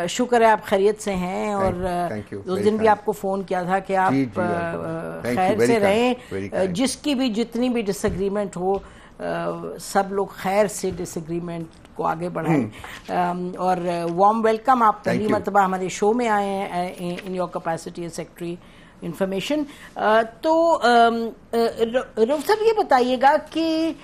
शुक्र है आप खैरियत से हैं। और उस दिन भी आपको फ़ोन किया था कि आप खैर से रहें, जिसकी भी जितनी भी डिसएग्रीमेंट हो सब लोग खैर से डिसएग्रीमेंट को आगे बढ़ाएं। और वार्म वेलकम, आप पहली मरतबा हमारे शो में आए हैं in your capacity as secretary information. तो रऊफ साहब ये बताइएगा कि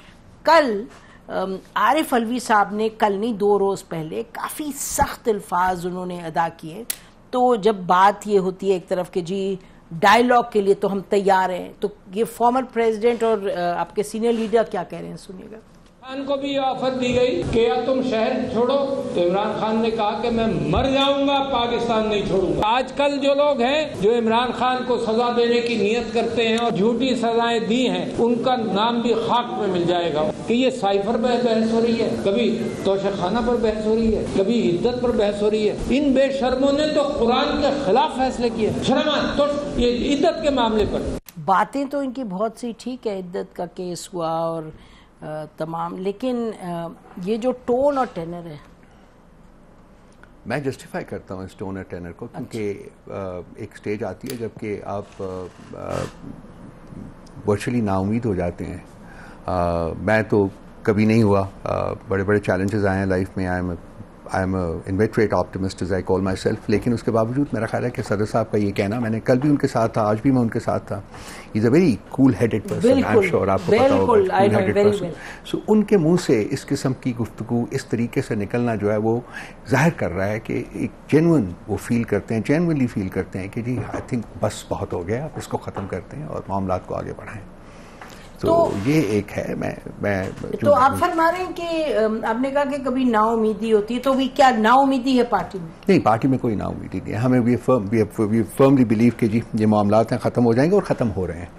कल आरिफ अलवी साहब ने, कल नहीं 2 रोज़ पहले, काफ़ी सख्त अल्फाज उन्होंने अदा किए। तो जब बात ये होती है एक तरफ कि जी डायलॉग के लिए तो हम तैयार हैं, तो ये फॉर्मर प्रेसिडेंट और आपके सीनियर लीडर क्या कह रहे हैं, सुनिएगा। खान को भी ये ऑफर दी गई कि या तुम शहर छोड़ो, तो इमरान खान ने कहा कि मैं मर जाऊंगा, पाकिस्तान नहीं छोड़ूंगा। आजकल जो लोग हैं जो इमरान खान को सजा देने की नियत करते हैं और झूठी सजाएं दी हैं, उनका नाम भी खाक में मिल जाएगा। कि ये साइफर पर बहस हो रही है, कभी तोशाखाना पर बहस हो रही है, कभी इद्दत पर बहस हो रही है। इन बेशर्मों ने तो कुरान के खिलाफ फैसले किए। शर्मा तो ये इद्दत के मामले पर बातें तो इनकी बहुत सी ठीक है, इद्दत का केस हुआ और तमाम, लेकिन ये जो टोन और टेनर है, मैं जस्टिफाई करता हूँ इस टोन और टेनर को, क्योंकि एक स्टेज आती है जबकि आप वर्चुअली नाउमीद हो जाते हैं। मैं तो कभी नहीं हुआ, बड़े बड़े चैलेंजेस आए हैं लाइफ में, I am inveterate optimist as I call myself. लेकिन उसके बावजूद मेरा ख्याल है कि सदर साहब का ये कहना, मैंने कल भी उनके साथ था, आज भी मैं उनके साथ था, is a very cool headed person, I am sure आपको पता होगा, कूल हेडेड पर्सन। सो उनके मुंह से इस किस्म की गुफ्तगू इस तरीके से निकलना जो है वो जाहिर कर रहा है कि एक जेन्युइन वो फील करते हैं, जेन्युइनली फील करते हैं कि जी आई थिंक बस बहुत हो गया, आप इसको ख़त्म करते हैं और मामलात को आगे बढ़ाएं। तो ये एक है। मैं तो आप फरमा रहे हैं कि आपने कहा कि कभी नाउमीदी होती है, तो भी क्या नाउमीदी है पार्टी में? नहीं, पार्टी में कोई नाउमीदी नहीं है। हमें वी फर्मली बिलीव कि जी ये मामलात हैं, ख़त्म हो जाएंगे और ख़त्म हो रहे हैं।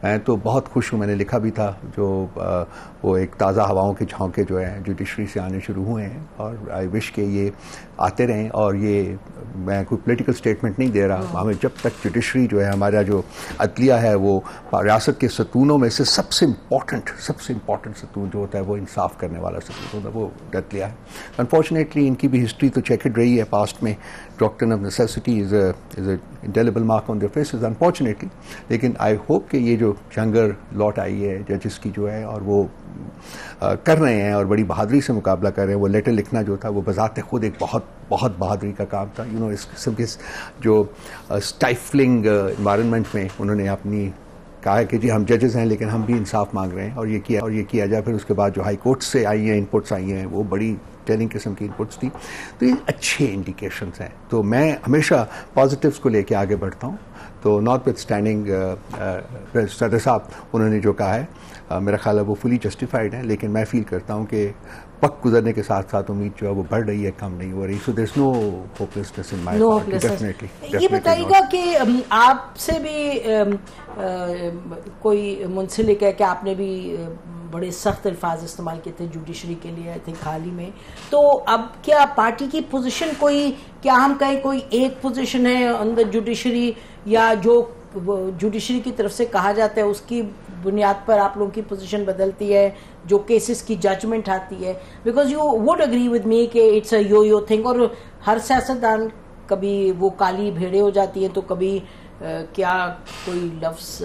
मैं तो बहुत खुश हूँ, मैंने लिखा भी था, जो वो एक ताज़ा हवाओं के झोंके जो है जुडिशरी से आने शुरू हुए हैं, और आई विश के ये आते रहें। और ये मैं कोई पॉलिटिकल स्टेटमेंट नहीं दे रहा, हमें जब तक जुडिशरी जो है, हमारा जो अदलिया है, वो रियासत के सतूनों में से सबसे इम्पॉर्टेंट सतून जो होता है वो इंसाफ करने वाला सतून होता है, वो अदलिया है। अनफॉर्चुनेटली इनकी भी हिस्ट्री तो चेकड रही है पास्ट में। Doctrine of necessity is a indelible mark on their faces unfortunately. लेकिन आई होप कि ये जो जंगर लौट आई है जजेस की जो है, और वो कर रहे हैं और बड़ी बहादुरी से मुकाबला कर रहे हैं। वो लेटर लिखना जो था वो बज़ाते खुद एक बहुत बहादुरी का काम था। यू नो, इस किस्म के जो स्टाइफलिंग इन्वायरमेंट में उन्होंने अपनी कहा है कि जी हम जजेस हैं लेकिन हम भी इंसाफ मांग रहे हैं, और ये किया जाए। फिर उसके बाद जो हाई कोर्ट से आई हैं इनपुट्स आई हैं, वो बड़ी टेलिंग किस्म की इनपुट्स थी। तो ये अच्छे इंडिकेशंस हैं। तो मैं हमेशा पॉजिटिव्स को लेके आगे बढ़ता हूँ। तो नॉट विथ स्टैंडिंग सदर साहब उन्होंने जो कहा है, मेरा ख्याल है वो फुली जस्टिफाइड है। लेकिन मैं फील करता हूँ कि वक्त गुजरने के साथ साथ उम्मीद जो है वो बढ़ रही है, कम नहीं हो रही। So there is no hopelessness in my part, definitely. ये बताइएगा कि आपसे भी कोई मुंसलिक है कि आपने भी बड़े सख्त अल्फाज इस्तेमाल किए थे जुडिशरी के लिए, आई थिंक हाल ही में। तो अब क्या पार्टी की पोजीशन कोई, क्या हम कहें कोई एक पोजीशन है अंदर जुडिशरी, या जो जुडिशरी की तरफ से कहा जाता है उसकी बुनियाद पर आप लोगों की पोजीशन बदलती है, जो केसेस की जजमेंट आती है? Because you would agree with me कि इट्स अ यो थिंग, और हर सियासतदान कभी वो काली भेड़े हो जाती है, तो कभी क्या कोई लफ्ज़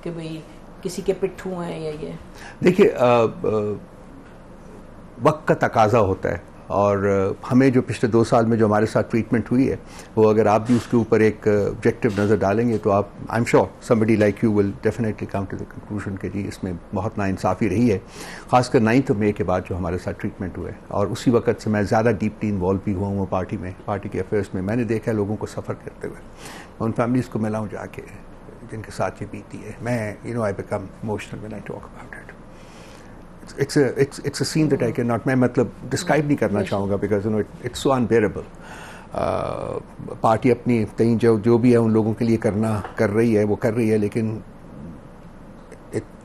कि भाई किसी के पिट्ठू हैं या ये? देखिए, वक्त का तकाजा होता है, और हमें जो पिछले 2 साल में जो हमारे साथ ट्रीटमेंट हुई है, वो अगर आप भी उसके ऊपर एक ऑब्जेक्टिव नज़र डालेंगे तो आप, I am sure somebody like you will definitely come to the conclusion के जी इसमें बहुत नाइंसाफ़ी रही है, ख़ासकर 9 मई के बाद जो हमारे साथ ट्रीटमेंट हुए। और उसी वक्त से मैं ज़्यादा डीपली इन्वॉल्व भी हुआ हूँ पार्टी में, पार्टी के अफेयर्स में। मैंने देखा है लोगों को सफ़र करते हुए, मैं उन फैमिलीज़ को मिला हूँ जाके जिनके साथ ये बीती है। मैं I become emotional when I talk about it. It's a scene that I cannot, मैं मतलब डिस्क्राइब नहीं करना चाहूँगा, because it's so unbearable। Party अपनी तय जो भी है उन लोगों के लिए कर रही है, लेकिन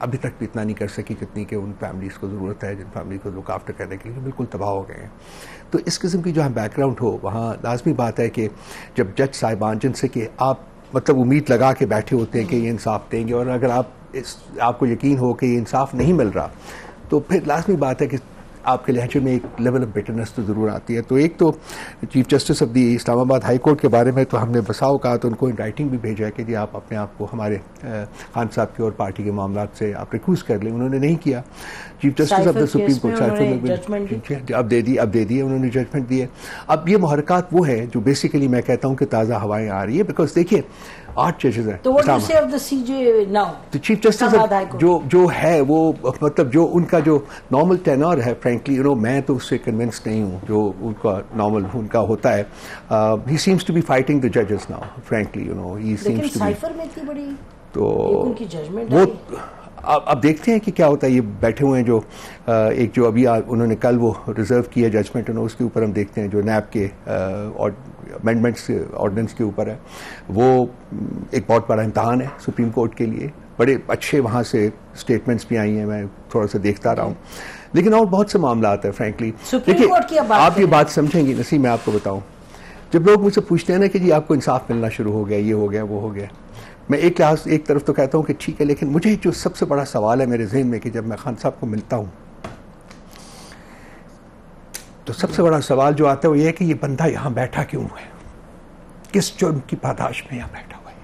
अभी तक भी इतना नहीं कर सकी जितनी कि उन फैमिलीज़ को ज़रूरत है, जिन फैमिली को लुक आफ्टर करने के लिए बिल्कुल तबाह हो गए हैं। तो इस किस्म की जहाँ बैकग्राउंड हो, वहाँ लाजमी बात है कि जब जज साहिबान जिनसे कि आप मतलब उम्मीद लगा के बैठे होते हैं कि ये इंसाफ देंगे, और अगर आपको यकीन हो कि ये इंसाफ नहीं मिल रहा, तो फिर लाजमी बात है कि आपके लहजे में एक लेवल ऑफ बिटरनेस तो ज़रूर आती है। तो एक तो chief justice of the Islamabad high court के बारे में तो हमने बसाओ कहा, तो उनको इन राइटिंग भी भेजा है कि जी आप अपने आप को हमारे खान साहब के और पार्टी के मामला से आप रिक्यूज़ कर लें। उन्होंने नहीं किया। Chief justice of the supreme court अब दे दी उन्होंने जजमेंट दी है। अब ये मुहरकात वो है जो बेसिकली मैं कहता हूँ कि ताज़ा हवाएं आ रही है, बिकॉज देखिए 8 जजेस हैं। तो चीफ जस्टिस जो है वो मतलब जो उनका जो नॉर्मल टेनर है, फ्रैंकली मैं तो उससे कन्विंस नहीं हूँ जो उनका नॉर्मल उनका होता है। He seems to be fighting the जजेस now, frankly he seems to be, तो उनकी जजमेंट वो अब देखते हैं कि क्या होता है। ये बैठे हुए हैं जो एक जो अभी उन्होंने कल वो रिजर्व किया जजमेंट, उसके ऊपर हम देखते हैं जो नैब के अमेंडमेंट्स ऑर्डिनेंस के ऊपर है, वो एक बहुत बड़ा इम्तहान है सुप्रीम कोर्ट के लिए। बड़े अच्छे वहाँ से स्टेटमेंट्स भी आई हैं, मैं थोड़ा सा देखता रहा हूँ, लेकिन और बहुत से मामला आता है फ्रैंकली। देखिए आप ये बात समझेंगी नसीम, मैं आपको बताऊँ, जब लोग मुझसे पूछते हैं ना कि जी आपको इंसाफ मिलना शुरू हो गया, ये हो गया वो हो गया, मैं एक तरफ तो कहता हूँ कि ठीक है, लेकिन मुझे जो सबसे बड़ा सवाल है मेरे जहन में कि जब मैं खान साहब को मिलता हूँ तो सबसे बड़ा सवाल जो आता है वो ये है कि ये बंदा यहाँ बैठा क्यों है, किस जुर्म की पादाश में यहाँ बैठा हुआ है।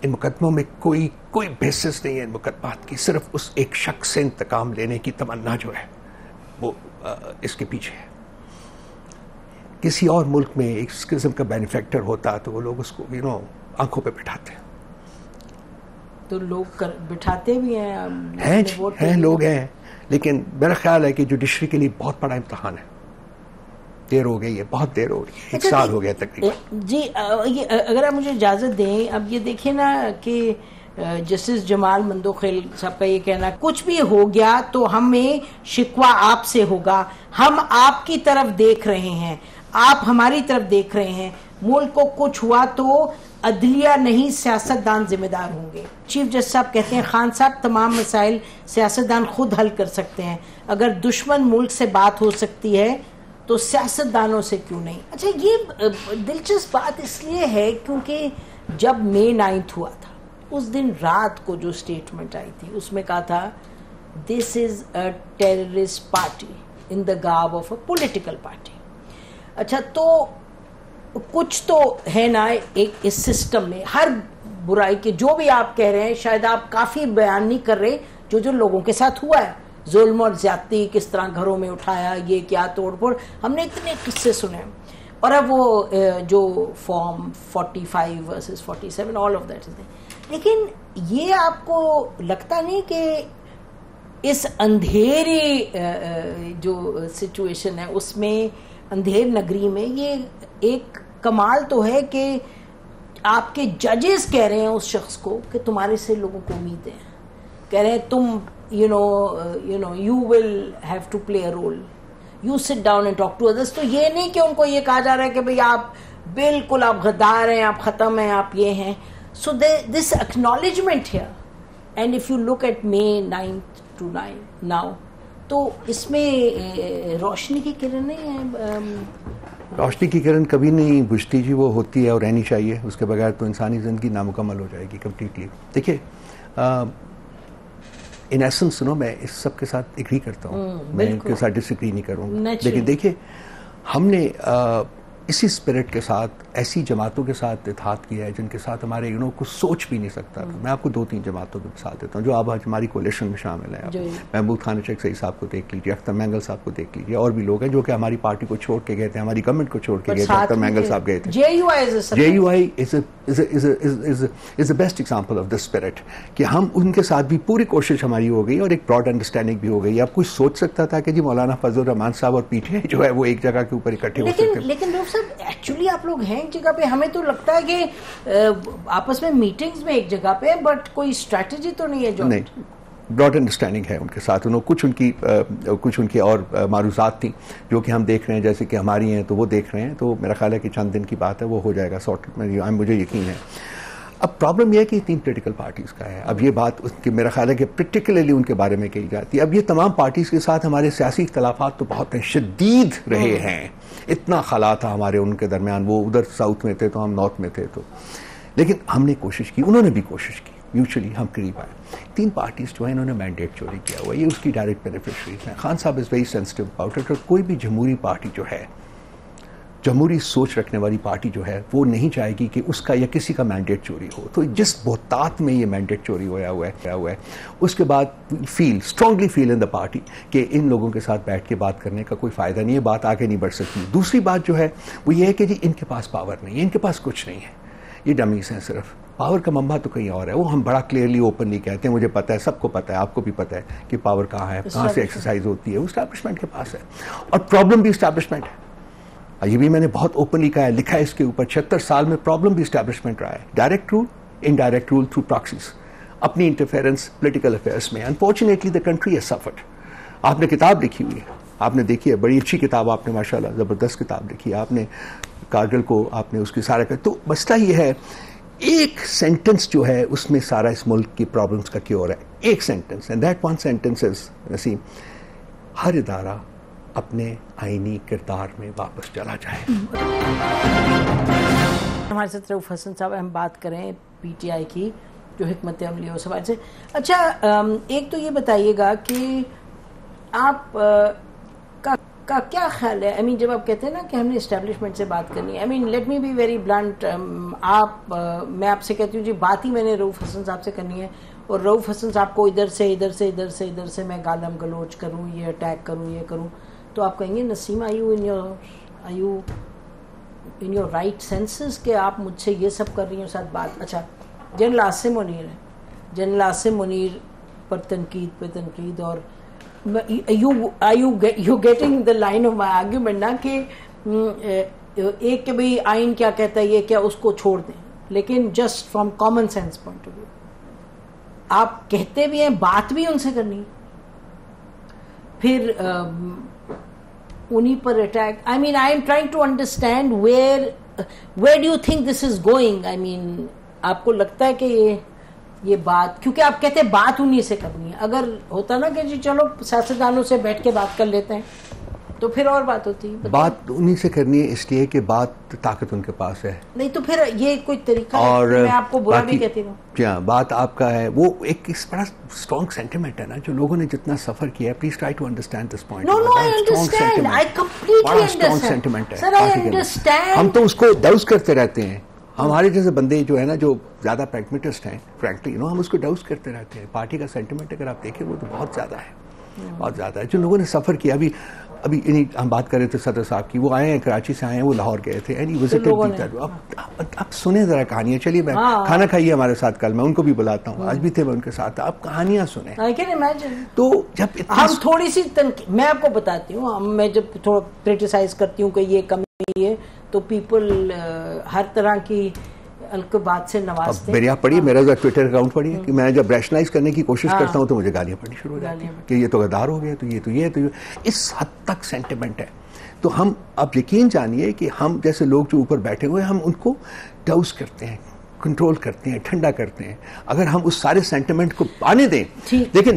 इन मुकदमों में कोई बेसिस नहीं है इन मुकदमात की, सिर्फ उस एक शख्स से इंतकाम लेने की तमन्ना जो है वो इसके पीछे है। किसी और मुल्क में एक किस्म का बेनिफैक्टर होता तो वो लोग उसको आंखों पे बिठाते हैं, तो लोग बिठाते भी हैं लोग हैं, लेकिन मेरा ख्याल है कि जुडिशरी के लिए बहुत बड़ा इम्तहान है। देर हो गई है, बहुत देर हो गई है, 1 साल हो गया तकरीबन। जी अगर आप मुझे इजाज़त दें, अब ये देखिए ना कि जस्टिस जमाल मंदोखेल साहब का ये कहना, कुछ भी हो गया तो हमें शिकवा आपसे होगा, हम आपकी तरफ देख रहे हैं, आप हमारी तरफ देख रहे हैं, मुल्क को कुछ हुआ तो अदलिया नहीं सियासतदान जिम्मेदार होंगे। चीफ जस्टिस साहब कहते हैं खान साहब तमाम मसाइल सियासतदान खुद हल कर सकते हैं, अगर दुश्मन मुल्क से बात हो सकती है तो सियासतदानों से क्यों नहीं। अच्छा, ये दिलचस्प बात इसलिए है क्योंकि जब May 9 हुआ था उस दिन रात को जो स्टेटमेंट आई थी उसमें कहा था this is a terrorist party in the garb of a political party. अच्छा, तो कुछ तो है ना एक इस सिस्टम में, हर बुराई के जो भी आप कह रहे हैं शायद आप काफी बयान नहीं कर रहे जो लोगों के साथ हुआ है, जुल्म और ज्यादती किस तरह घरों में उठाया, ये क्या तोड़फोड़, हमने इतने किस्से सुने। और अब वो जो form 45 versus 47 all of that is, लेकिन ये आपको लगता नहीं कि इस अंधेरी जो सिचुएशन है उसमें, अंधेर नगरी में, ये एक कमाल तो है कि आपके जजेस कह रहे हैं उस शख्स को कि तुम्हारे से लोगों को उम्मीदें हैं, कह रहे हैं तुम you will have to play a role, you sit down and talk to others। तो ये नहीं कि उनको ये कहा जा रहा है कि भाई आप बिल्कुल आप गद्दार हैं, आप खत्म हैं, आप ये हैं। So this acknowledgement here, and if you look at May 9 to 9 now, तो इसमें रोशनी की किरण नहीं है। रोशनी की किरण कभी नहीं बुझती जी, वो होती है और रहनी चाहिए, उसके बगैर तो इंसानी ज़िंदगी नामुकम्मल हो जाएगी कम्प्लीटली। देखिए इन एसेंस मैं इस सब के साथ एग्री करता हूँ, मैं इनके साथ डिसएग्री नहीं करूँगा, लेकिन देखिए हमने इसी स्पिरिट के साथ ऐसी जमातों के साथ इत्तेहाद किया है जिनके साथ हमारे कुछ सोच भी नहीं सकता था। मैं आपको 2-3 जमातों के साथ देता हूँ जो अब हमारी कोलिशन में शामिल है। महमूद खान सही साहब को देख लीजिए, अख्तर मैंगल साहब को देख लीजिए, और भी लोग हैं जो कि हमारी पार्टी को छोड़ के गए थे, हमारी गवर्नमेंट को छोड़ के गए थे। अख्तर मैंगल साहब गए थे। JUI is the best example of this spirit कि हम उनके साथ भी पूरी कोशिश हमारी हो गई और एक ब्रॉड अंडरस्टैंडिंग भी हो गई। अब कुछ सोच सकता था कि जी मौलाना फजल रहमान साहब और पीटीआई जो है वो एक जगह के ऊपर इकट्ठे हो सकते। लेकिन एक्चुअली आप लोग हैं एक जगह पे, हमें तो लगता है कि आपस में मीटिंग्स में एक जगह पे, बट कोई स्ट्रैटेजी तो नहीं है जो नहीं, ब्रॉड अंडरस्टैंडिंग है उनके साथ। कुछ उनकी और मारूजात थी जो कि हम देख रहे हैं, जैसे कि हमारी हैं तो वो देख रहे हैं, तो मेरा ख्याल है कि चंद दिन की बात है, वो हो जाएगा सॉर्ट, मुझे यकीन है। अब प्रॉब्लम यह है कि 3 पॉलिटिकल पार्टीज़ का है। अब ये बात उसकी मेरा ख्याल है कि पर्टिकुलरली उनके बारे में कही जाती है। अब ये तमाम पार्टीज़ के साथ हमारे सियासी इख्तलाफात तो बहुत हैं, शदीद रहे हैं, इतना खला था हमारे उनके दरमियान, वो उधर साउथ में थे तो हम नॉर्थ में थे, तो लेकिन हमने कोशिश की, उन्होंने भी कोशिश की, म्यूचुअली हम करीब आए। 3 पार्टीज जो है इन्होंने मैंडेट चोरी किया हुआ, ये उसकी डायरेक्ट बेनिफिशरीज हैं। खान साहब is very sensitive about it. और कोई भी जमहूरी पार्टी जो है, जमहूरी सोच रखने वाली पार्टी जो है, वो नहीं चाहेगी कि उसका या किसी का मैंडेट चोरी हो। तो जिस बहुतात में ये मैंडेट चोरी होया हुआ है उसके बाद strongly feel in the party कि इन लोगों के साथ बैठ के बात करने का कोई फ़ायदा नहीं है, बात आगे नहीं बढ़ सकती। दूसरी बात जो है वो ये है कि जी इनके पास पावर नहीं है, इनके पास कुछ नहीं है, ये डमीज़ हैं सिर्फ। पावर का मम्बा तो कहीं और है, वो हम बड़ा क्लियरली ओपनली कहते हैं, मुझे पता है, सबको पता है, आपको भी पता है कि पावर कहाँ है, कहाँ से एक्सरसाइज होती है, वो एस्टैब्लिशमेंट के पास है। और प्रॉब्लम भी एस्टैब्लिशमेंट है, ये भी मैंने बहुत ओपनली कहा है, लिखा है इसके ऊपर। 76 साल में प्रॉब्लम भी एस्टैब्लिशमेंट रहा है। Direct rule, indirect rule through proxies, अपनी इंटरफेरेंस पॉलिटिकल अफेयर्स में। Unfortunately the country has suffered. आपने किताब लिखी हुई है, आपने देखी है, बड़ी अच्छी किताब आपने माशाल्लाह ज़बरदस्त किताब लिखी है आपने, कारगिल को आपने उसकी सारा कर। तो मसला ये है, एक सेंटेंस जो है उसमें सारा इस मुल्क की प्रॉब्लम्स का क्योर है, एक sentence, and that one sentence is नसीम, हर इदारा अपने आईनी किरदार में वापस चला जाए। हमारे साथ रऊफ हसन साहब, हम बात करें पीटीआई की जो हिकमत अमली हो सवाल से। अच्छा, एक तो ये बताइएगा कि आप का क्या ख्याल है, जब आप कहते हैं ना कि हमने इस्टेब्लिशमेंट से बात करनी है, let me be very blunt, मैं आपसे कहती हूँ जी, बात ही मैंने रऊफ हसन साहब से करनी है, और रऊफ हसन साहब को इधर से मैं गालम गलोच करूँ, ये अटैक करूँ, ये करूँ, तो आप कहेंगे Naseem, are you in your right senses कि आप मुझसे ये सब कर रही हो साथ बात। अच्छा, जनरल आसिम मुनीर है, जनरल आसिम मुनीर पर तनकीद, और you getting the line of my argument ना कि एक के भाई आइन क्या कहता है, ये क्या, उसको छोड़ दें, लेकिन just from common sense point of view आप कहते भी हैं, बात भी उनसे करनी है, फिर उन्हीं पर attack. I am trying to understand where do you think this is going. आपको लगता है कि ये बात, क्योंकि आप कहते हैं बात उन्हीं से करनी है, अगर होता ना कि जी चलो सियासतदानों से बैठ के बात कर लेते हैं तो फिर और बात होती है। बात उन्हीं से करनी है इसलिए कि बात ताकत उनके पास है, नहीं तो फिर ये कोई तरीका और है, मैं आपको बुरा भी कहती हूँ। क्या बात आपका है, वो एक बड़ा स्ट्रॉन्ग सेंटिमेंट है ना, जो लोगों ने जितना सफर किया, please try to understand this point. No I understand, I completely strong sentiment है सर, आई अंडरस्टैंड। हम तो उसको डाउस करते रहते हैं, हमारे जैसे बंदे जो है ना, जो ज्यादा प्रैग्मेटिस्ट हैं, फ्रैंकली हम उसको डाउस करते रहते हैं। पार्टी का सेंटिमेंट अगर आप देखें वो तो बहुत ज्यादा है, बहुत ज्यादा है। जो लोगों ने सफर किया, अभी इन्हीं हम बात कर रहे थे सदर साहब की, वो आए हैं कराची से, आए हैं, वो लाहौर गए थे, एंड विजिटेड। अब सुने जरा कहानियां, चलिए मैं खाना खाइए हमारे साथ, कल मैं उनको भी बुलाता हूँ, आज भी थे मैं उनके साथ, आप कहानियां सुने। I can imagine. तो जब हम थोड़ी सी मैं आपको बताती हूँ, मैं जब थोड़ा क्रिटिसाइज करती हूँ कि ये कमी है, तो पीपल हर तरह की बात से नवाजते हैं। आप पढ़िए, मेरा ट्विटर अकाउंट पढ़िए कि मैं जब रैशनलाइज करने की कोशिश करता हूं तो मुझे गालियां पड़नी शुरू हो जाती हैं कि ये तो गद्दार हो गया, तो ये इस हद तक सेंटिमेंट है। तो हम अब यकीन जानिए कि हम जैसे लोग जो ऊपर बैठे हुए हैं, हम उनको डाउस करते हैं, कंट्रोल करते हैं, ठंडा करते हैं, अगर हम उस सारे सेंटिमेंट को आने दें। लेकिन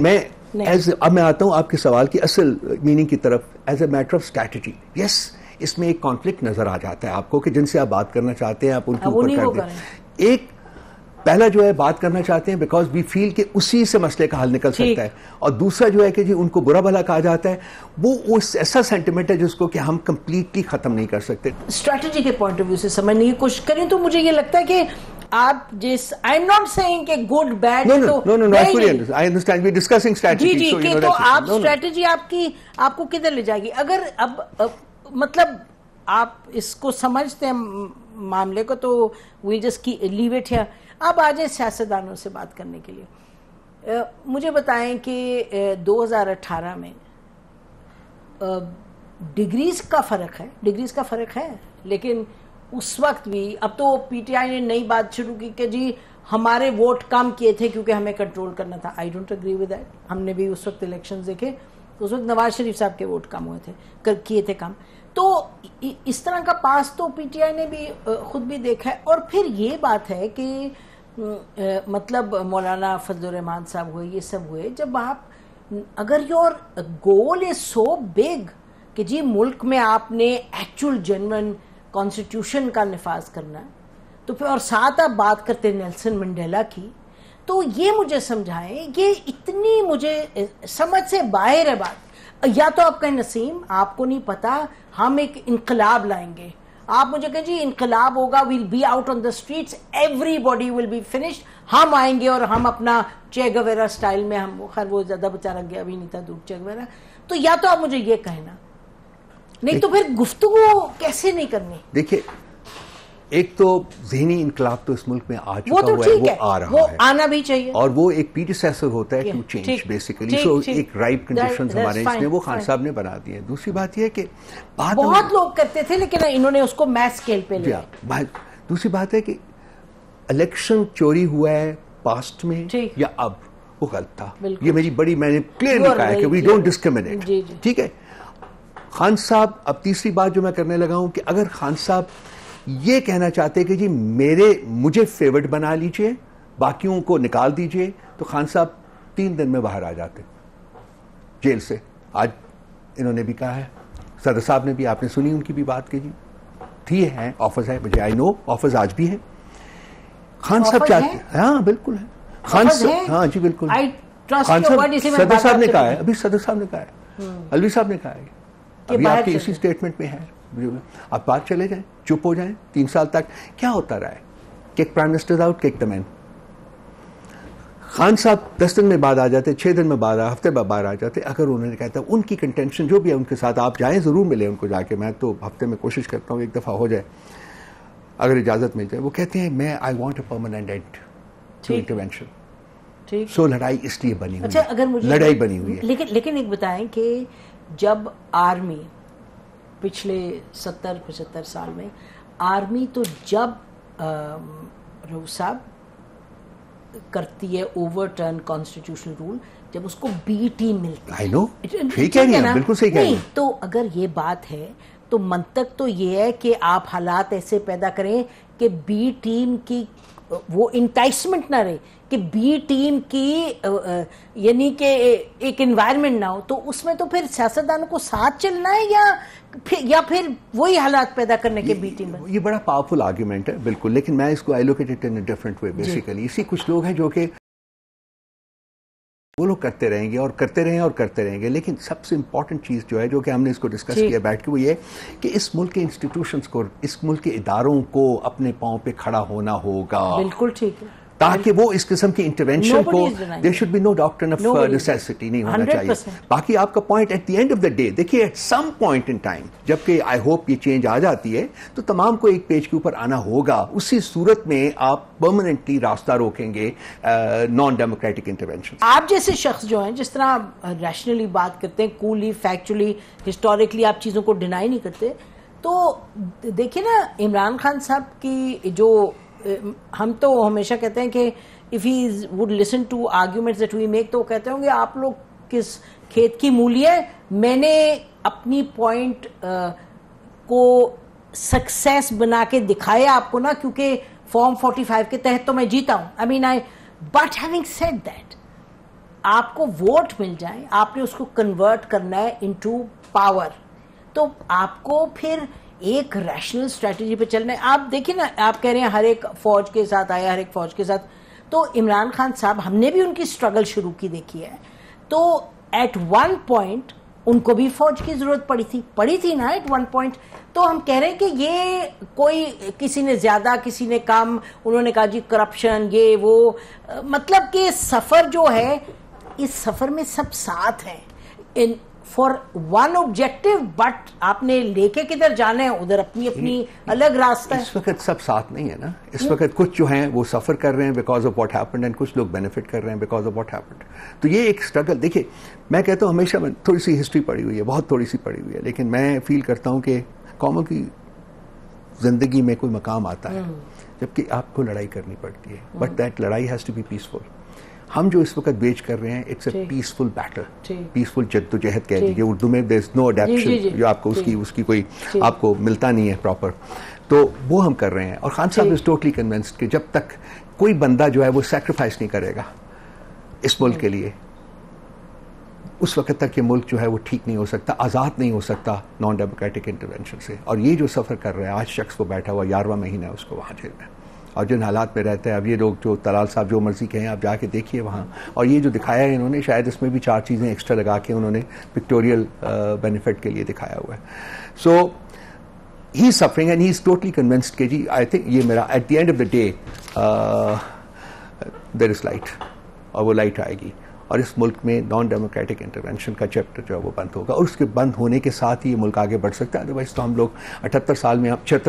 अब मैं आता हूं आपके सवाल की असल मीनिंग की तरफ, as a matter of strategy. Yes, इसमें एक कॉन्फ्लिक्ट नजर आ जाता है आपको कि जिनसे आप बात करना चाहते हैं आप उनके ऊपर कर दें। एक पहला जो है बात करना चाहते हैं बिकॉज वी फील कि उसी से मसले का हल निकल सकता है, और दूसरा जो है कि जी उनको बुरा भला कहा जाता है, वो ऐसा सेंटिमेंट है जिसको कि हम कंप्लीटली खत्म नहीं कर सकते। स्ट्रैटेजी के पॉइंट ऑफ व्यू से समझने की कोशिश करें तो मुझे ये लगता है कि आप आई एम नॉट सेइंग कि good bad, no I understand, we discussing strategy. जी, तो आप स्ट्रैटेजी आपको किधर ले जाएगी? अगर अब मतलब आप इसको समझते हैं मामले को, तो we just leave it here. अब आ जाए सियासतदानों से बात करने के लिए। मुझे बताएं कि 2018 में डिग्रीज का फर्क है, लेकिन उस वक्त भी, अब तो पीटीआई ने नई बात शुरू की कि जी हमारे वोट कम किए थे क्योंकि हमें कंट्रोल करना था। I don't agree with that. हमने भी उस वक्त इलेक्शंस देखे, उस वक्त नवाज शरीफ साहब के वोट कम हुए थे, किए थे कम। तो इस तरह का पास तो पीटीआई ने भी खुद भी देखा है। और फिर ये बात है कि मतलब मौलाना फजलुर रहमान साहब हुए, ये सब हुए, जब आप, अगर your goal is so big कि जी मुल्क में आपने एक्चुअल जेन्युइन कॉन्स्टिट्यूशन का निफाज करना है, तो फिर और साथ आप बात करते नेल्सन मंडेला की, तो ये मुझे समझाएं, ये इतनी मुझे समझ से बाहर है बात। या तो आप कहें नसीम आपको नहीं पता, हम एक इनकलाब लाएंगे, आप मुझे कहें जी इनकलाब होगा, will be out on the streets, everybody will be finished, हम आएंगे और हम अपना चे गुवेरा स्टाइल में, हम खैर वो ज्यादा बेचारा गया भी नहीं था दूर चे गुवेरा, तो या तो आप मुझे ये कहना, नहीं तो फिर गुफ्तगू कैसे नहीं करनी। देखिए एक तो ज़हनी इनकलाब तो इस मुल्क में आ चुका हुआ है, वो आ रहा है, आना भी चाहिए, और वो एक प्रीडिसेसर होता है टू चेंज बेसिकली। सो एक राइट कंडीशंस हमारे इसमें वो खान साहब ने बना दिए। दूसरी बात ये है कि बहुत लोग करते थे लेकिन इन्होंने उसको मैस स्केल पे लिया। दूसरी बात है कि इलेक्शन चोरी हुआ है पास्ट में या अब, वो गलत था। ये मेरी बड़ी, मैंने क्लियरली कहा है कि वी डोंट डिस्क्रिमिनेट, ठीक है। खान साहब, अब तीसरी बात जो मैं करने लगा हूं कि अगर खान साहब ये कहना चाहते कि जी मुझे फेवरेट बना लीजिए, बाकियों को निकाल दीजिए, तो खान साहब 3 दिन में बाहर आ जाते जेल से। आज इन्होंने भी कहा है, सदर साहब ने भी, आपने सुनी उनकी भी बात की जी, थी है ऑफर्स है, मुझे आई नो ऑफर्स आज भी है। खान साहब चाहते हैं, हाँ बिल्कुल है खान साहब, हाँ जी बिल्कुल खान साहब, सदर साहब ने कहा है, अभी सदर साहब ने कहा है, अलवी साहब ने कहा है, अभी आपके इसी स्टेटमेंट में है। आप बात चले जाएं, चुप हो जाएं 3 साल तक, क्या होता रहा है? Kick prime minister out, kick the man. Khan साहब 10 दिन में बाद आ जाते, 6 दिन में बाद, हफ्ते बाद बाहर आ जाते। अगर उन्होंने कहता उनकी कंटेंशन जो भी है उनके साथ आप जाएं, जरूर मिले उनको जाके, मैं तो हफ्ते में कोशिश करता हूँ 1 दफा हो जाए, अगर इजाजत मिल जाए। वो कहते हैं मैं I want a permanent end to intervention. ठीक, सो लड़ाई इसलिए बनी हुई, अच्छा, अगर मुझे लड़ाई बनी हुई है। लेकिन एक बताएं कि जब आर्मी पिछले 70-75 साल में आर्मी, तो जब रऊफ साहब करती है ओवरटर्न कॉन्स्टिट्यूशनल रूल, जब उसको बी टीम मिलती है, आई नो, ठीक है ना, बिल्कुल सही कह रही हैं। तो अगर ये बात है तो मंतक तो ये है कि आप हालात ऐसे पैदा करें कि बी टीम की वो इंटाइसमेंट ना रहे, कि बी टीम की यानी कि एक एनवायरनमेंट ना हो, तो उसमें तो फिर सियासतदानों को साथ चलना है या फिर वही हालात पैदा करने के बी टीम। ये बड़ा पावरफुल आर्ग्यूमेंट है बिल्कुल, लेकिन मैं इसको I look at it in a different way. Basically इसी कुछ लोग हैं जो कि वो लोग करते रहेंगे और करते रहें और करते रहेंगे, लेकिन सबसे इंपॉर्टेंट चीज जो है, जो कि हमने इसको डिस्कस किया बैठ के, वो ये कि इस मुल्क के इंस्टीट्यूशंस को, इस मुल्क के इदारों को अपने पांव पे खड़ा होना होगा। बिल्कुल ठीक है, ताकि वो इस किस्म की इंटरवेंशन को, there should be no doctrine of necessity नहीं होना चाहिए। बाकी आपका point at the end of the day, देखिए at some point in time, जबकि आई होप ये चेंज आ जाती है, तो तमाम को एक पेज के ऊपर आना होगा। उसी सूरत में आप परमानेंटली रास्ता रोकेंगे नॉन डेमोक्रेटिक इंटरवेंशन। आप जैसे शख्स जो हैं, जिस तरह रैशनली बात करते हैं, कूली, फैक्चुअली, हिस्टोरिकली आप चीजों को डिनाई नहीं करते, तो देखिए ना इमरान खान साहब की जो, हम तो हमेशा कहते हैं कि if he would listen to arguments that we make, तो कहते होंगे आप लोग किस खेत की मूली है, मैंने अपनी पॉइंट को सक्सेस बना के दिखाया आपको ना, क्योंकि फॉर्म 45 के तहत तो मैं जीता हूं। I mean but having said that, आपको वोट मिल जाए, आपने उसको कन्वर्ट करना है इनटू पावर, तो आपको फिर एक रैशनल स्ट्रेटजी पे चलना है। आप देखिए ना, आप कह रहे हैं हर एक फौज के साथ आया, हर एक फौज के साथ, तो इमरान खान साहब, हमने भी उनकी स्ट्रगल शुरू की देखी है, तो एट वन पॉइंट उनको भी फौज की जरूरत पड़ी थी ना एट वन पॉइंट। तो हम कह रहे हैं कि ये कोई, किसी ने ज्यादा किसी ने कम, उन्होंने कहा जी करप्शन ये वो, मतलब कि सफर जो है, इस सफर में सब साथ हैं in for one objective, but आपने लेके किधर जाना है, उधर अपनी अपनी अलग रास्ता है। इस वक्त सब साथ नहीं है ना, इस वक्त कुछ जो हैं वो सफर कर रहे हैं because of what happened, and कुछ लोग बेनिफिट कर रहे हैं बिकॉज ऑफ व्हाट हैपेंड। तो ये एक स्ट्रगल, देखिए मैं कहता हूँ हमेशा, थोड़ी सी हिस्ट्री पड़ी हुई है, बहुत थोड़ी सी पड़ी हुई है, लेकिन मैं फील करता हूँ कि कौमों की जिंदगी में कोई मकाम आता है जबकि आपको लड़ाई करनी पड़ती है, बट दैट लड़ाई हैज टू बी पीसफुल। हम जो इस वक्त बेच कर रहे हैं, it's a peaceful battle, peaceful जद्दोजहद कह लीजिए उर्दू में, देयर इज नो अडैप्शन जो आपको उसकी कोई आपको मिलता नहीं है प्रॉपर, तो वो हम कर रहे हैं। और खान साहब इज टोटली कन्विंस्ड कि जब तक कोई बंदा जो है वो सैक्रिफाइस नहीं करेगा इस मुल्क के लिए, उस वक्त तक ये मुल्क जो है वो ठीक नहीं हो सकता, आज़ाद नहीं हो सकता नॉन डेमोक्रेटिक इंटरवेंशन से। और ये जो सफ़र कर रहा है आज, शख्स को बैठा हुआ 11वां महीना है उसको वहाँ जेल में, और जिन हालात में रहते हैं। अब ये लोग जो तलाल साहब जो मर्जी कहें, आप जाके देखिए वहाँ, और ये जो दिखाया है इन्होंने, शायद इसमें भी 4 चीज़ें एक्स्ट्रा लगा के उन्होंने पिक्टोरियल बेनिफिट के लिए दिखाया हुआ है। So he is suffering and he is totally convinced कि जी आई थिंक ये मेरा at the end of the day there is light, और वो लाइट आएगी और इस मुल्क में नॉन डेमोक्रेटिक इंटरवेंशन का चैप्टर जो है वो बंद होगा, और उसके बंद होने के साथ ही ये मुल्क आगे बढ़ सकता है। अदरवाइज तो हम लोग 76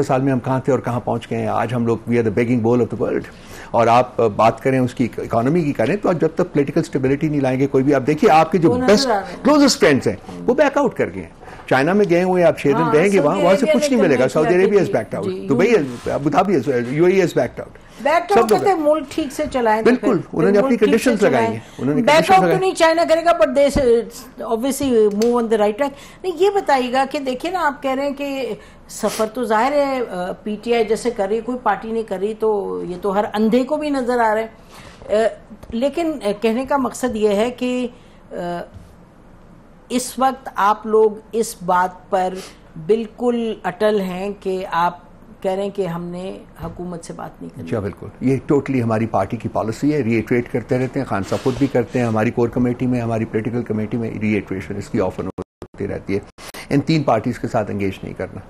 साल में हम कहाँ थे और कहाँ पहुँच गए हैं। आज हम लोग we are the begging bowl of the world, और आप बात करें उसकी इकोनॉमी की करें तो जब तक पॉलिटिकल स्टेबिलिटी नहीं लाएंगे कोई भी, आप देखिए आपके जो बेस्ट क्लोजेस्ट फ्रेंड्स हैं वो बैकआउट कर गए हैं। चाइना में गए हुए आप 6 दिन रहेंगे वहां से कुछ नहीं मिलेगा। Saudi Arabia is backed out, Dubai, Abu Dhabi, UAE is backed out. Back out करते मुल्क ठीक से चलाएं, बिल्कुल उन्होंने अपनी कंडीशंस लगाई हैं, उन्होंने बैकआउट तो नहीं चाइना करेगा, बट देश obviously move on the right track. नहीं, ये बताइएगा कि देखिए ना, आप कह रहे हैं कि सफर तो जाहिर है पीटीआई जैसे कर रही, कोई पार्टी नहीं कर रही, तो ये तो हर अंधे को भी नजर आ रहा है। लेकिन कहने का मकसद ये है कि इस वक्त आप लोग इस बात पर बिल्कुल अटल हैं कि आप कह रहे हैं कि हमने हुकूमत से बात नहीं करनी। जी बिल्कुल, ये टोटली हमारी पार्टी की पॉलिसी है, रीइटरेट करते रहते हैं, खान साहब खुद भी करते हैं, हमारी कोर कमेटी में, हमारी पॉलिटिकल कमेटी में रीइटरेशन इसकी ऑफर होती रहती है। इन 3 पार्टीज के साथ एंगेज नहीं करना,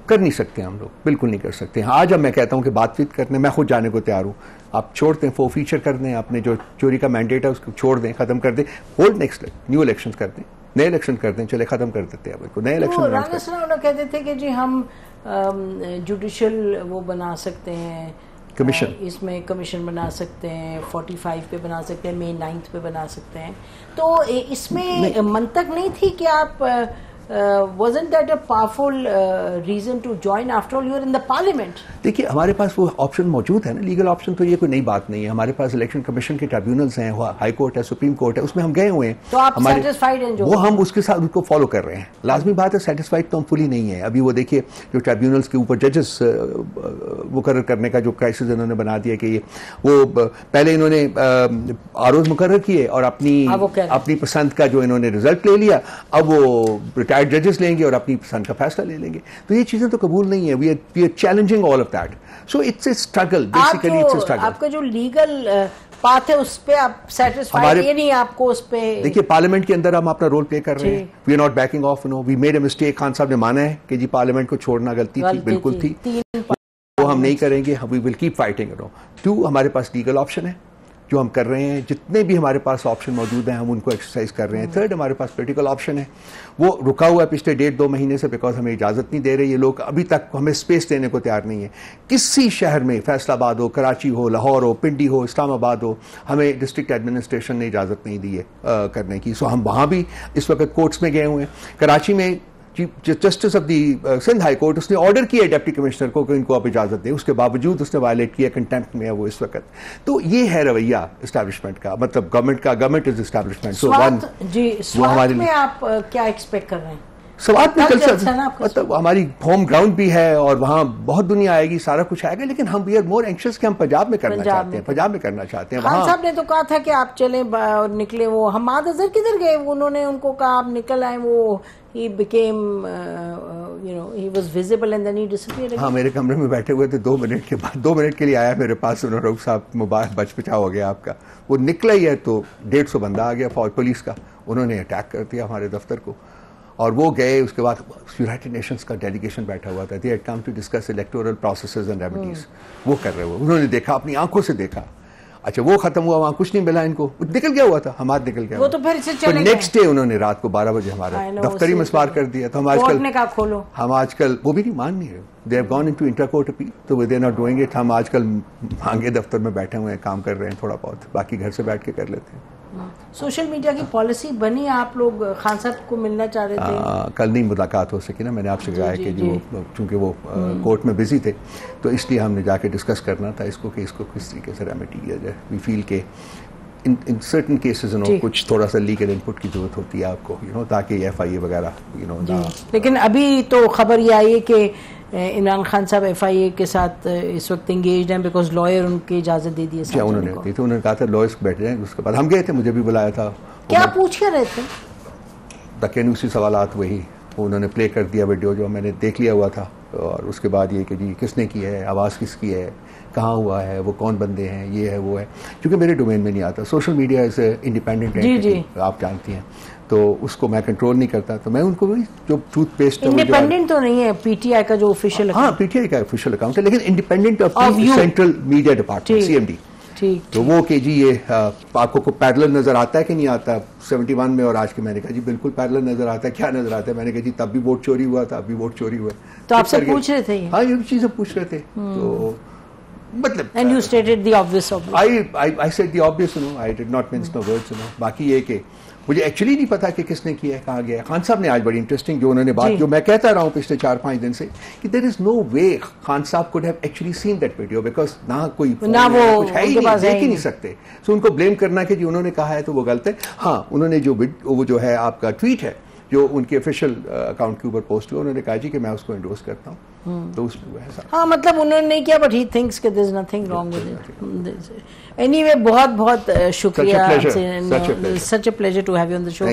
कर नहीं सकते हम लोग, बिल्कुल नहीं कर सकते। आज अब मैं कहता हूं कि बातचीत करने मैं खुद जाने को तैयार हूं, आप छोड़ दें, फीचर कर दें, अपने जो चोरी का मैंडेट है उसको छोड़ दें, खत्म कर दें, होल्ड नेक्स्ट न्यू इलेक्शन कर दें, नए इलेक्शन कर दें, चले खत्म कर देते हैं बिल्कुल नए इलेक्शन। राना सनाउल्लाह कहते थे कि जी हम जुडिशल वो बना सकते हैं, कमीशन, इसमें कमीशन बना सकते हैं, 45 पे बना सकते हैं, May 9 पे बना सकते हैं। तो इसमें मंतक नहीं थी कि आप wasn't that a powerful reason to join? After all, you are in the parliament. देखिए हमारे पास वो ऑप्शन मौजूद है ना, लीगल ऑप्शन, तो ये कोई नई बात नहीं है। हमारे पास इलेक्शन कमीशन के ट्रिब्यूनल्स हैं, हाई कोर्ट है, सुप्रीम कोर्ट है, उसमें हम गए हुए हैं। तो आप सेटिस्फाइड हैं? वो हम उसके साथ उसको फॉलो कर रहे हैं। लाजमी बात है, सेटिस्फाइड तो हम फुली नहीं है। अभी वो देखिए जो ट्रिब्यूनल्स के ऊपर जजेस मुकर्रर करने का जो क्राइसिस इन्होंने बना दिया कि ये वो पहले इन्होंने आरोज मुकर्रर किए और अपनी पसंद का जो इन्होंने रिजल्ट ले लिया, अब वो जजेस लेंगे और अपनी पसंद का फैसला ले लेंगे। तो ये चीजें तो कबूल नहीं है। We are challenging all of that, so it's a struggle, basically it's a struggle. आपका जो लीगल पाथ है उस पे आप सेटिस्फाइड ये नहीं, आपको उस पे देखिए पार्लियामेंट के अंदर हम अपना रोल प्ले कर रहे हैं। We are not backing off, no, we made a mistake. Khan साहब ने माना है कि जी पार्लियामेंट को छोड़ना गलती थी, बिल्कुल थी, वो हम नहीं करेंगे, वी विल कीप फाइटिंग। 2, हमारे पास लीगल ऑप्शन है जो हम कर रहे हैं, जितने भी हमारे पास ऑप्शन मौजूद हैं हम उनको एक्सरसाइज कर रहे हैं। 3, हमारे पास पॉलिटिकल ऑप्शन है, वो रुका हुआ है पिछले 1.5-2 महीने से, बिकॉज हमें इजाजत नहीं दे रहे ये लोग, अभी तक हमें स्पेस देने को तैयार नहीं है। किसी शहर में, फैसलाबाद हो, कराची हो, लाहौर हो, पिंडी हो, इस्लामाबाद हो, हमें डिस्ट्रिक्ट एडमिनिस्ट्रेशन ने इजाजत नहीं दी है करने की। सो हम वहां भी इस वक्त कोर्ट्स में गए हुए हैं। कराची में justice of the Sindh high court, उसने ऑर्डर किया डिप्टी कमिश्नर को कि इनको आप इजाजत दें, उसके बावजूद उसने वायलेट किया, कंटेम्प्ट में है वो इस वक्त। तो ये है रवैया एस्टैब्लिशमेंट का, मतलब गवर्नमेंट का, गवर्नमेंट इज एस्टैब्लिशमेंट। सो स्वात में आप क्या एक्सपेक्ट कर रहे हैं? स्वात में मतलब हमारी होम ग्राउंड भी है और वहाँ बहुत दुनिया आएगी, सारा कुछ आएगा, लेकिन हम वी आर मोर एंक्शियस कि हम पंजाब में करना चाहते हैं, पंजाब में करना चाहते हैं। खान साहब ने तो कहा था कि आप चले और निकले, वो हमाद अजहर किधर गए? उन्होंने उनको कहा आप निकल आए, वो he became he was visible and then he disappeared again. हाँ, मेरे कमरे में बैठे हुए थे, 2 मिनट के बाद 2 मिनट के लिए आया मेरे पास, उन्होंने रऊफ साहब मुबारक बचपचा हो गया आपका। वो निकला ही है तो 150 बंदा आ गया फौज पुलिस का, उन्होंने अटैक कर दिया हमारे दफ्तर को, और वो गए। उसके बाद यूनाइटेड नेशंस का डेलीगेशन बैठा हुआ था, they had come to discuss electoral processes and remedies, वो कर रहे हुए, उन्होंने देखा, अपनी आंखों से देखा। अच्छा, वो खत्म हुआ, वहां कुछ नहीं मिला इनको, निकल गया हुआ था, हमाद निकल गया, वो तो फिर से चले गए। नेक्स्ट डे उन्होंने रात को 12 बजे हमारा दफ्तर ही मिसमार कर दिया। तो हम आजकल खोलो, हम आजकल वो भी नहीं मान रहे, they have gone into inter court appeal, तो they are not doing it. हम आजकल मांगे दफ्तर में बैठे हुए हैं, काम कर रहे हैं थोड़ा बहुत, बाकी घर से बैठ के कर लेते हैं। सोशल मीडिया की पॉलिसी बनी, आप लोग खान साहब को मिलना चाह रहे थे? कल नहीं मुलाकात हो सकी ना, मैंने आपसे कहा कि जो चूंकि वो कोर्ट में बिजी थे, तो इसलिए हमने जाके डिस्कस करना था इसको कि इसको किस तरीके से रेमेडी किया जाए। वी फील के इन सर्टन केसेस कुछ थोड़ा सा लीगल इनपुट की जरूरत होती है आपको, ताकि FIA वगैरह लेकिन अभी तो खबर ये आई है कि इमरान खान साहब FIA के साथ इस वक्त इंगेज्ड हैं, बिकॉज लॉयर उनकी इजाजत दे दी है। क्या उन्होंने दी थी? उन्होंने कहा था लॉयर्स बैठ जाएं। उसके बाद हम गए थे, मुझे भी बुलाया था। क्या पूछ के रहे थे? तकनीकी सवालात वही उन्होंने प्ले कर दिया वीडियो जो मैंने देख लिया हुआ था, और उसके बाद ये कि जी किसने की है, आवाज़ किसकी है, कहाँ हुआ है, वो कौन बंदे हैं, ये है वो है, क्योंकि मेरे डोमेन में नहीं आता। Social media is independent entity, आप जानती हैं, तो उसको मैं कंट्रोल नहीं करता। तो मैं उनको भी जो टूथपेस्ट इंडिपेंडेंट तो नहीं है, पीटीआई का जो ऑफिशियल, हाँ पीटीआई का ऑफिशियल अकाउंट है, लेकिन independent of central media department, CMD। तो वो कि जी ये आपको को पैरेलल नजर आता है कि नहीं आता 71 में और आज के? मैंने कहा जी बिल्कुल पैरेलल नजर आता है। क्या नजर आता है? मैंने कहा जी तब भी वोट चोरी हुआ था, अब भी वोट चोरी हुआ। तो आपसे पूछ रहे थे? हाँ ये चीजें पूछ रहे थे। तो मतलब and you stated the obvious. I said the obvious, I did not mince no words, बाकी ये कि मुझे एक्चुअली नहीं पता कि किसने किया है, कहाँ गया। खान साहब ने आज बड़ी इंटरेस्टिंग जो उन्होंने बात, जो मैं कहता रहा हूँ पिछले 4-5 दिन से, कि देयर इज नो वे खान साहब could have actually seen that video, because ना कोई ना वो कुछ है ही नहीं, देख ही नहीं सकते। सो उनको ब्लेम करना कि जी उन्होंने कहा है तो वो गलत है। हाँ उन्होंने जो है आपका ट्वीट है जो उनके ऑफिशियल अकाउंट के ऊपर पोस्ट हुआ, उन्होंने कहा जी कि मैं उसको एंडोर्स करता हूँ, तो उसमें ऐसा। हाँ मतलब उन्होंने नहीं किया, बट ही थिंक्स कि there is nothing wrong with it. Anyway बहुत बहुत शुक्रिया, such a pleasure to have you on the show.